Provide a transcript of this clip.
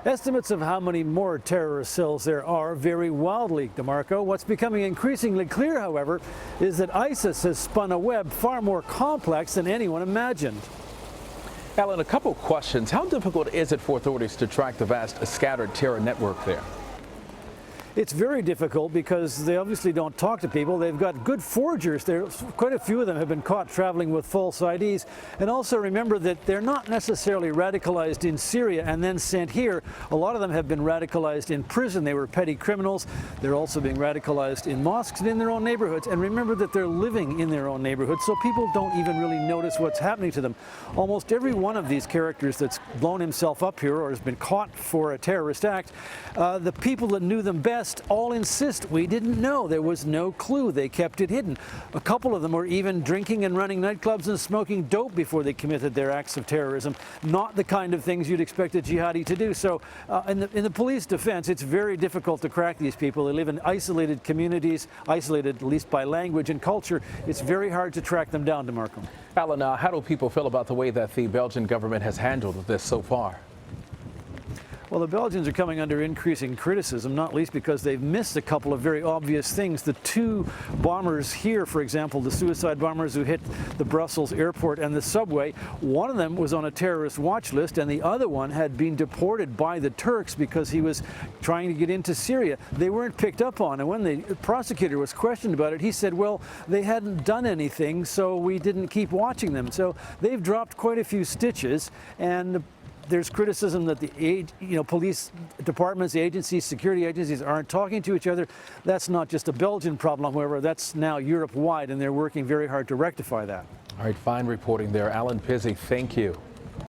Estimates of how many more terrorist cells there are vary wildly, DeMarco. What's becoming increasingly clear, however, is that ISIS has spun a web far more complex than anyone imagined. Allen, a couple of questions. How difficult is it for authorities to track the vast scattered terror network there? It's very difficult because they obviously don't talk to people. They've got good forgers. Quite a few of them have been caught traveling with false IDs. And also remember that they're not necessarily radicalized in Syria and then sent here. A lot of them have been radicalized in prison. They were petty criminals. They're also being radicalized in mosques and in their own neighborhoods. And remember that they're living in their own neighborhoods, so people don't even really notice what's happening to them. Almost every one of these characters that's blown himself up here or has been caught for a terrorist act, the people that knew them best all insist we didn't know. There was no clue. They kept it hidden. A couple of them were even drinking and running nightclubs and smoking dope before they committed their acts of terrorism. Not the kind of things you'd expect a jihadi to do. So in the police defense, it's very difficult to crack these people. They live in isolated communities, isolated at least by language and culture. It's very hard to track them down, DeMarco. Allen, how do people feel about the way that the Belgian government has handled this so far? Well, the Belgians are coming under increasing criticism, not least because they've missed a couple of very obvious things. The two bombers here, for example, the suicide bombers who hit the Brussels airport and the subway, one of them was on a terrorist watch list and the other one had been deported by the Turks because he was trying to get into Syria. They weren't picked up on, and when the prosecutor was questioned about it, he said, well, they hadn't done anything, so we didn't keep watching them. So they've dropped quite a few stitches, and there's criticism that the police departments, agencies, security agencies aren't talking to each other. That's not just a Belgian problem, however, that's now Europe-wide, and they're working very hard to rectify that. All right, fine reporting there. Allen Pizzey, thank you.